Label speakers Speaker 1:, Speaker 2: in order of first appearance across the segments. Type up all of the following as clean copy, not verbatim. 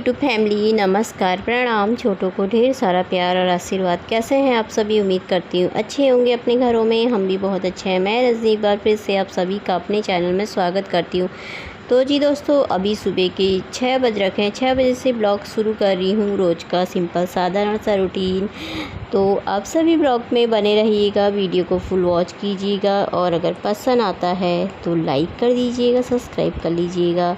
Speaker 1: YouTube family, नमस्कार, प्रणाम। छोटों को ढेर सारा प्यार और आशीर्वाद। कैसे हैं आप सभी? उम्मीद करती हूँ अच्छे होंगे अपने घरों में। हम भी बहुत अच्छे हैं। मैं रजनी एक बार फिर से आप सभी का अपने चैनल में स्वागत करती हूँ। तो जी दोस्तों, अभी सुबह के 6 बज रखे हैं। 6 बजे से ब्लॉग शुरू कर रही हूँ, रोज़ का सिंपल साधारण सा रूटीन। तो आप सभी ब्लॉग में बने रहिएगा, वीडियो को फुल वॉच कीजिएगा और अगर पसंद आता है तो लाइक कर दीजिएगा, सब्सक्राइब कर लीजिएगा।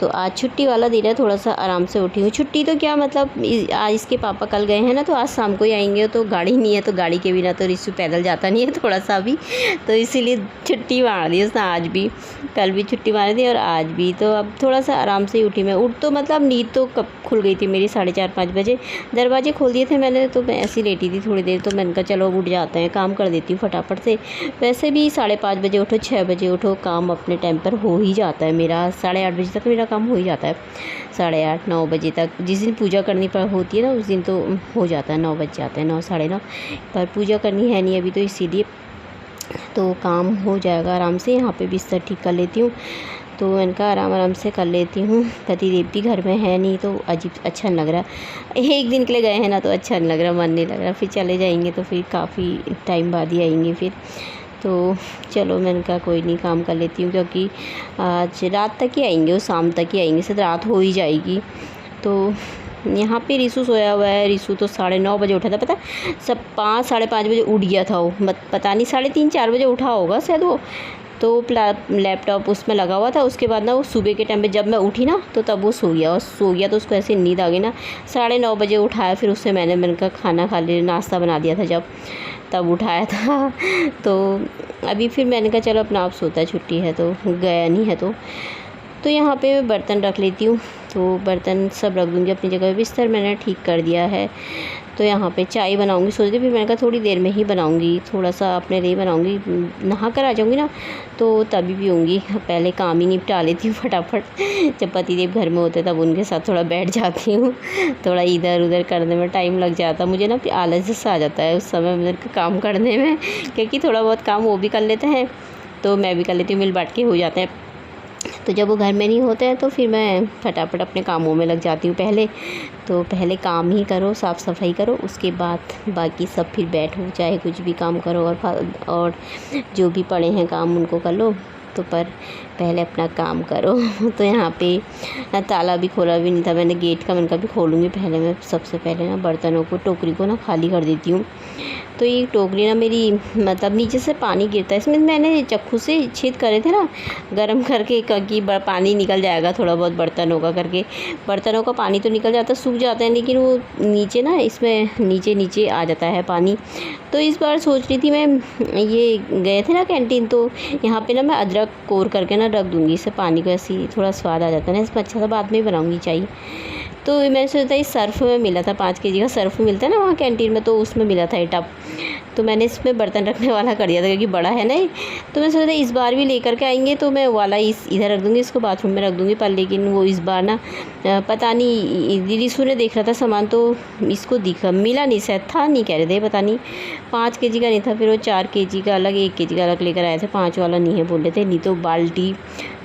Speaker 1: तो आज छुट्टी वाला दिन है, थोड़ा सा आराम से उठी हूँ। छुट्टी तो क्या मतलब, आज इसके पापा कल गए हैं ना, तो आज शाम को ही आएंगे। तो गाड़ी नहीं है, तो गाड़ी के बिना तो रिशु पैदल जाता नहीं है थोड़ा सा भी, तो इसीलिए छुट्टी मार दी उसने आज भी। कल भी छुट्टी मारी थी और आज भी। तो अब थोड़ा सा आराम से ही उठी मैं। उठ तो मतलब नींद तो कब खुल गई थी मेरी, 4:30-5 बजे दरवाजे खोल दिए थे मैंने। तो मैं ऐसी लेटी थी थोड़ी देर, तो मैंने कहा चलो उठ जाते हैं, काम कर देती हूँ फटाफट से। वैसे भी 5:30 बजे उठो, 6 बजे उठो, काम अपने टाइम पर हो ही जाता है मेरा। 8:30 बजे तक मेरा काम हो ही जाता है, 8:30-9 बजे तक। जिस दिन पूजा करनी होती है ना, उस दिन तो हो जाता है, 9 बज जाते हैं, 9 साढ़े 9। पर पूजा करनी है नहीं अभी, तो इसीलिए तो काम हो जाएगा आराम से। यहाँ पे बिस्तर ठीक कर लेती हूँ, तो इनका आराम से कर लेती हूँ। पतिदेव भी घर में है नहीं, तो अजीब अच्छा नहीं लग रहा। एक दिन के लिए गए हैं ना, तो अच्छा नहीं लग रहा, मन नहीं लग रहा। फिर चले जाएंगे तो फिर काफ़ी टाइम बाद ही आएंगे फिर। तो चलो मैंने कहा कोई नहीं, काम कर लेती हूँ, क्योंकि आज रात तक ही आएंगे, वो शाम तक ही आएंगे, शायद रात हो ही जाएगी। तो यहाँ पे रिशु सोया हुआ है। रिशु तो 9:30 बजे उठा था, पता है, सब 5-5:30 बजे उठ गया था वो। पता नहीं 3:30-4 बजे उठा होगा शायद वो। तो लैपटॉप उसमें लगा हुआ था। उसके बाद ना वो सुबह के टाइम पे जब मैं उठी ना, तो तब वो सो गया। और सो गया तो उसको ऐसे नींद आ गई ना, 9:30 बजे उठाया। फिर उससे मैंने कहा खाना खा ले, नाश्ता बना दिया था जब, तब उठाया था। तो अभी फिर मैंने कहा चलो अपना आप सोता है, छुट्टी है तो, गया नहीं है तो यहाँ पे मैं बर्तन रख लेती हूँ। तो बर्तन सब रख दूँगी अपनी जगह। बिस्तर मैंने ठीक कर दिया है। तो यहाँ पे चाय बनाऊँगी सोच रही। फिर मैंने कहा थोड़ी देर में ही बनाऊँगी, थोड़ा सा अपने लिए बनाऊँगी। नहा कर आ जाऊँगी ना, तो तभी पीऊँगी। पहले काम ही निपटा लेती हूँ फटाफट। जब पतिदेव घर में होते तब उनके साथ थोड़ा बैठ जाती हूँ। थोड़ा इधर उधर करने में टाइम लग जाता मुझे ना, फिर आलस जैसा आ जाता है उस समय मेरे को काम करने में, क्योंकि थोड़ा बहुत काम वो भी कर लेते हैं तो मैं भी कर लेती हूँ, मिल बाँट के हो जाते हैं। तो जब वो घर में नहीं होते हैं तो फिर मैं फटाफट अपने कामों में लग जाती हूँ पहले। तो पहले काम ही करो, साफ़ सफाई करो, उसके बाद बाकी सब फिर बैठो, चाहे कुछ भी काम करो। और जो भी पड़े हैं काम उनको कर लो, तो पर पहले अपना काम करो। तो यहाँ पे ताला भी खोला भी नहीं था मैंने गेट का। मैंने कहा भी खोलूँगी पहले मैं। सबसे पहले ना बर्तनों को, टोकरी को ना खाली कर देती हूँ। तो ये टोकरी ना मेरी, मतलब नीचे से पानी गिरता है इसमें। मैंने चाकू से छेद करे थे ना गर्म करके, कि पानी निकल जाएगा थोड़ा बहुत बर्तनों का करके। बर्तनों का पानी तो निकल जाता, सूख जाता है, लेकिन वो नीचे ना, इसमें नीचे आ जाता है पानी। तो इस बार सोच रही थी मैं, ये गए थे ना कैंटीन, तो यहाँ पे ना मैं अदरक कोर करके ना रख दूँगी। इससे पानी को ऐसी थोड़ा स्वाद आ जाता है ना इसमें, अच्छा सा। बाद में बनाऊँगी चाय। तो मैंने सोचा इस सर्फ में मिला था, 5 kg का सर्फ मिलता है ना वहाँ कैंटीन में, तो उसमें मिला था ये टब। तो मैंने इसमें बर्तन रखने वाला कर दिया था, क्योंकि बड़ा है ना ये। तो मैं सोचा इस बार भी लेकर के आएंगे तो मैं वाला इधर रख दूँगी, इसको बाथरूम में रख दूँगी। पर लेकिन वो इस बार ना पता नहीं, रिशु ने देख रहा था सामान, तो इसको दिखा मिला नहीं, शायद था नहीं, कह रहे थे पता नहीं 5 kg का नहीं था। फिर वो 4 kg का अलग, 1 kg का अलग लेकर आए थे। 5 वाला नहीं है बोल रहे थे, नहीं तो बाल्टी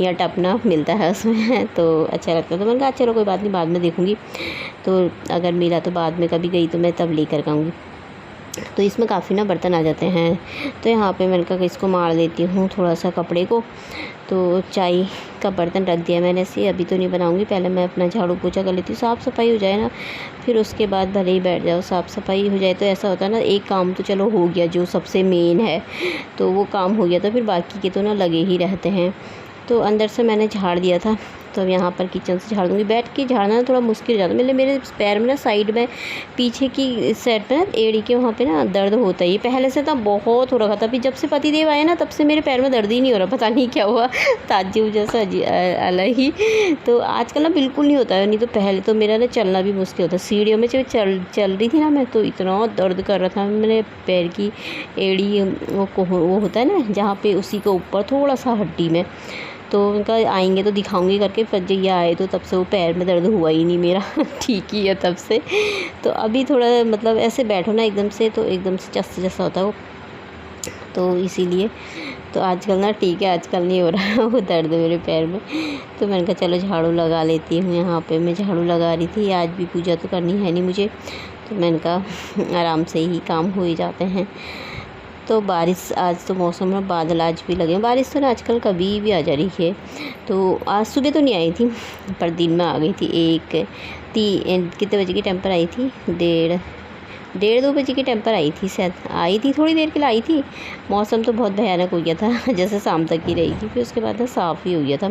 Speaker 1: या टपना मिलता है उसमें। तो अच्छा लगता है। तो मैंने कहा चलो कोई बात नहीं, बाद में देखूँगी। तो अगर मिला तो बाद में कभी गई तो मैं तब लेकर के आऊँगी। तो इसमें काफ़ी ना बर्तन आ जाते हैं। तो यहाँ पे मैंने कहा इसको मार देती हूँ थोड़ा सा कपड़े को। तो चाय का बर्तन रख दिया मैंने ऐसे। अभी तो नहीं बनाऊँगी, पहले मैं अपना झाड़ू पोछा कर लेती हूँ, साफ़ सफाई हो जाए ना, फिर उसके बाद भले ही बैठ जाओ। साफ़ सफाई हो जाए तो ऐसा होता है ना, एक काम तो चलो हो गया जो सबसे मेन है, तो वो काम हो गया, तो फिर बाकी के तो ना लगे ही रहते हैं। तो अंदर से मैंने झाड़ दिया था, तो अब यहाँ पर किचन से झाड़ दूँगी। बैठ के झाड़ना थोड़ा मुश्किल हो जाता है। मेरे पैर में ना, साइड में पीछे की साइड पे ना, एड़ी के वहाँ पे ना दर्द होता ही पहले से था, बहुत हो रखा था। फिर जब से पतिदेव आए ना, तब से मेरे पैर में दर्द ही नहीं हो रहा, पता नहीं क्या हुआ, ताज्जुब जैसा अलग ही। तो आजकल ना बिल्कुल नहीं होता है। नहीं तो पहले तो मेरा ना चलना भी मुश्किल होता। सीढ़ियों में जब चल रही थी ना मैं, तो इतना दर्द कर रहा था मेरे पैर की एड़ी, वो होता है ना जहाँ पे, उसी के ऊपर थोड़ा सा हड्डी में। तो उनका आएंगे तो दिखाऊंगी करके। फिर जब ये आए तो तब से वो पैर में दर्द हुआ ही नहीं मेरा। ठीक ही है तब से। तो अभी थोड़ा मतलब ऐसे बैठो ना एकदम से, तो एकदम से चस्त जैसा होता है वो, तो इसीलिए। तो आजकल ना ठीक है, आजकल नहीं हो रहा वो दर्द मेरे पैर में। तो मैंने कहा चलो झाड़ू लगा लेती हूँ। यहाँ पे मैं झाड़ू लगा रही थी, आज भी पूजा तो करनी है नहीं मुझे, तो मैंने कहा आराम से ही काम हो ही जाते हैं। तो बारिश, आज तो मौसम में बादल आज भी लगे हैं। बारिश तो ना आजकल कभी भी आ जा रही है। तो आज सुबह तो नहीं आई थी, पर दिन में आ गई थी। कितने बजे की टेम्पर आई थी? 1:30-2 बजे की टेम्पर आई थी शायद। आई थी, थोड़ी देर के लिए आई थी। मौसम तो बहुत भयानक हो गया था जैसे शाम तक ही रहेगी। फिर उसके बाद ना साफ़ ही हो गया था,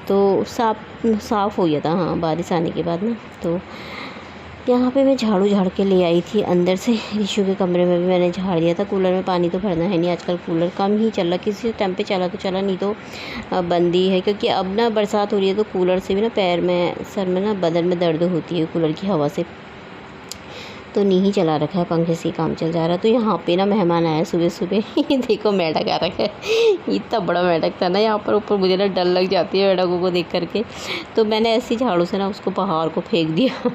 Speaker 1: तो साफ़ हो गया था हाँ, बारिश आने के बाद ना। तो यहाँ पे मैं झाड़ू झाड़ के ले आई थी अंदर से। ऋषु के कमरे में भी मैंने झाड़ दिया था। कूलर में पानी तो भरना है नहीं, आजकल कूलर कम ही चल रहा, किसी टाइम पे चला तो चला, नहीं तो बंद ही है। क्योंकि अब ना बरसात हो रही है, तो कूलर से भी ना पैर में, सर में ना, बदन में दर्द होती है कूलर की हवा से। तो नहीं चला रखा है, पंखे से ही काम चल जा रहा है। तो यहाँ पे ना मेहमान आया सुबह सुबह देखो मेढक आ रखा है, इतना बड़ा मेढक था ना यहाँ पर ऊपर। मुझे ना डर लग जाती है मेढकों को देख करके। तो मैंने ऐसी झाड़ू से ना उसको बाहर को फेंक दिया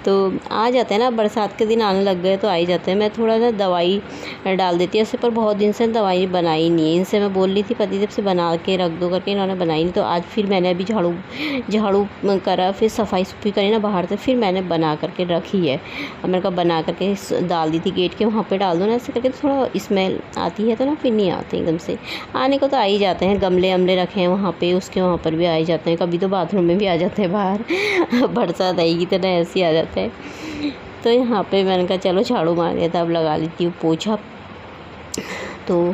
Speaker 1: तो आ जाते हैं ना, बरसात के दिन आने लग गए तो आ ही जाते हैं। मैं थोड़ा ना दवाई डाल देती हूँ ऐसे, पर बहुत दिन से दवाई बनाई नहीं है। इनसे मैं बोल रही थी पतिदेव से बना के रख दो करके, इन्होंने बनाई नहीं। तो आज फिर मैंने अभी झाड़ू करा, फिर सफाई करी ना बाहर से, फिर मैंने बना करके रखी है। अब मैंने कहा बना करके डाल दी थी गेट के वहाँ पे, डाल दो ना ऐसे करके, तो थोड़ा स्मेल आती है, तो ना फिर नहीं आते एकदम से। आने को तो आ ही जाते हैं, गमले रखे हैं वहाँ पे, उसके वहाँ पर भी आ ही जाते हैं। कभी तो बाथरूम में भी आ जाते हैं बाहर बरसात आएगी तो ना ऐसे ही आ जाता है। तो यहाँ पे मैंने कहा चलो झाड़ू मार दिया था, अब लगा लेती हूँ पोछा। तो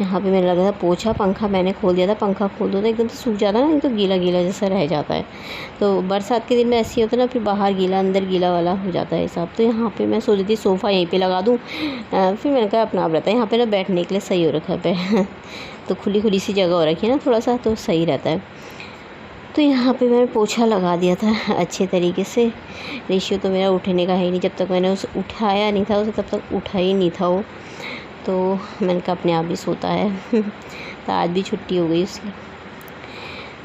Speaker 1: यहाँ पे मैंने लगा था पोछा, पंखा मैंने खोल दिया था। पंखा खोल दो तो एकदम से सूख जाता है ना, नहीं तो गीला गीला जैसा रह जाता है। तो बरसात के दिन में ऐसे ही होता है ना, फिर बाहर गीला अंदर गीला वाला हो जाता है सब। तो यहाँ पे मैं सोच रही थी सोफ़ा यहीं पे लगा दूँ। फिर मैंने कहा अपना आप रहता है, यहाँ पे ना बैठने के लिए सही हो रखा है तो खुली सी जगह हो रखी है ना थोड़ा सा, तो सही रहता है। तो यहाँ पे मैंने पोछा लगा दिया था अच्छे तरीके से। रेशियो तो मेरा उठने का है ही नहीं, जब तक मैंने उसे उठाया नहीं था, उसे तब तक उठा ही नहीं था वो। तो मैंने कहा अपने आप ही सोता है तो आज भी छुट्टी हो गई उसकी।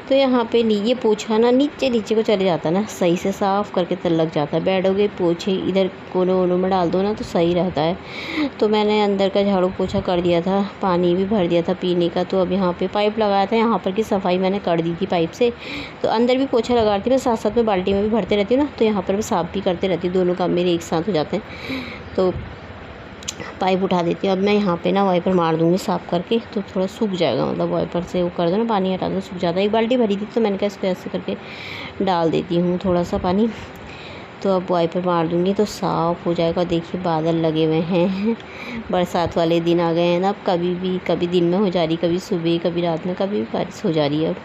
Speaker 1: तो यहाँ पे ये पोछा ना नीचे को चले जाता है ना, सही से साफ़ करके तल लग जाता है। बैठोगे पोछे इधर कोनों में डाल दो ना, तो सही रहता है। तो मैंने अंदर का झाड़ू पोछा कर दिया था, पानी भी भर दिया था पीने का। तो अब यहाँ पे पाइप लगाया था, यहाँ पर की सफाई मैंने कर दी थी पाइप से। तो अंदर भी पोछा लगा रही थी मैं, साथ साथ में बाल्टी में भी भरते रहती हूँ ना, तो यहाँ पर भी साफ़ भी करते रहती हूँ। दोनों काम मेरे एक साथ हो जाते हैं। तो पाइप उठा देती हूँ। अब मैं यहाँ पे ना वाइपर मार दूँगी साफ़ करके, तो थोड़ा सूख जाएगा। मतलब वाइपर से वो कर दो ना, पानी हटा दो, सूख जाता है। एक बाल्टी भरी थी, तो मैंने कहा इसको ऐसे करके डाल देती हूँ थोड़ा सा पानी। तो अब वाइपर मार दूँगी तो साफ़ हो जाएगा। देखिए बादल लगे हुए हैं, बरसात वाले दिन आ गए हैं ना। अब कभी दिन में हो जा रही, कभी सुबह, कभी रात में, कभी बारिश हो जा रही है।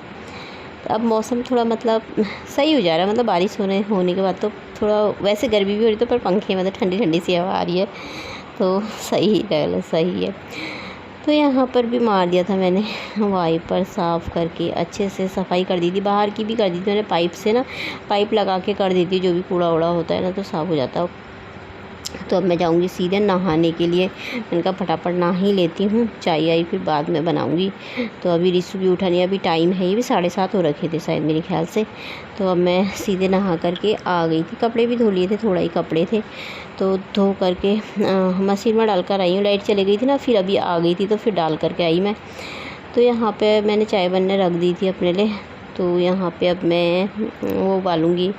Speaker 1: अब मौसम थोड़ा मतलब सही हो जा रहा है। मतलब बारिश होने के बाद तो थोड़ा वैसे गर्मी भी हो रही, तो पर पंखे मतलब ठंडी सी हवा आ रही है, तो सही है। तो यहाँ पर भी मार दिया था मैंने वाइपर, साफ़ करके अच्छे से सफाई कर दी थी। बाहर की भी कर दी थी मैंने, पाइप से ना, पाइप लगा के कर दी थी। जो भी कूड़ा वूड़ा होता है ना, तो साफ़ हो जाता है। तो अब मैं जाऊंगी सीधे नहाने के लिए। मैंने कहा फटाफट नहा ही लेती हूँ, चाय आई फिर बाद में बनाऊंगी। तो अभी रिशु भी उठा नहीं, अभी टाइम है, ये भी 7:30 हो रखे थे शायद मेरे ख्याल से। तो अब मैं सीधे नहा करके आ गई थी। कपड़े भी धो लिए थे, थोड़ा ही कपड़े थे, तो धो करके मशीन में डाल कर आई हूँ। लाइट चली गई थी ना, फिर अभी आ गई थी, तो फिर डाल करके आई मैं। तो यहाँ पे मैंने चाय बनने रख दी थी अपने लिए। तो यहाँ पे अब मैं वो उबालूँगी।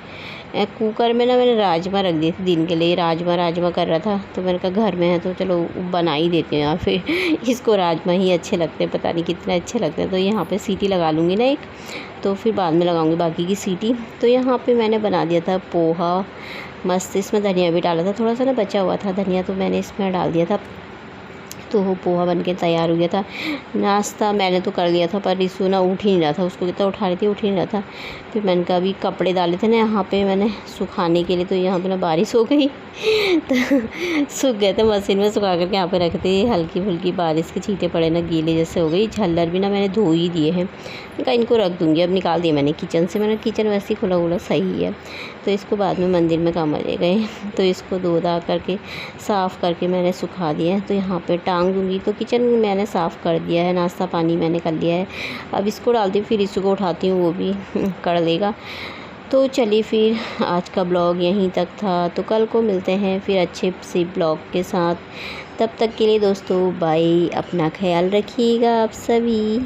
Speaker 1: कुकर में ना मैंने राजमा रख दिए थे दिन के लिए। राजमा कर रहा था, तो मैंने कहा घर में है तो चलो बना ही देते हैं। यार फिर इसको राजमा ही अच्छे लगते हैं, पता नहीं कितने अच्छे लगते हैं। तो यहाँ पे सीटी लगा लूँगी ना एक, तो फिर बाद में लगाऊंगी बाकी की सीटी। तो यहाँ पे मैंने बना दिया था पोहा मस्त। इसमें धनिया भी डाला था, थोड़ा सा ना बचा हुआ था धनिया, तो मैंने इसमें डाल दिया था। तो वो पोहा बन के तैयार हो गया था। नाश्ता मैंने तो कर लिया था, पर रिशु ना उठ ही नहीं रहा था। उसको कितना उठा रही थी, उठ ही नहीं रहा था। फिर मैंने कहा अभी कपड़े डाले थे ना यहाँ पे मैंने सुखाने के लिए, तो यहाँ पे ना बारिश हो गई तो सूख गए थे। मशीन में सुखा करके यहाँ पे रख दी। हल्की फुल्की बारिश के छींटे पड़े ना, गीले जैसे हो गई। झल्लर भी ना मैंने धो ही दिए हैं, कहा इनको रख दूँगी। अब निकाल दिया मैंने किचन से। मैंने किचन वैसे ही खुला सही है, तो इसको बाद में मंदिर में काम आ जाएगा। तो इसको धो धा करके साफ़ करके मैंने सुखा दिया है। तो यहाँ पे टांग दूँगी। तो किचन मैंने साफ़ कर दिया है, नाश्ता पानी मैंने कर लिया है। अब इसको डालती हूँ, फिर इसको उठाती हूँ, वो भी कर लेगा। तो चलिए फिर आज का ब्लॉग यहीं तक था। तो कल को मिलते हैं फिर अच्छे से ब्लॉग के साथ। तब तक के लिए दोस्तों बाय, अपना ख्याल रखिएगा आप सभी।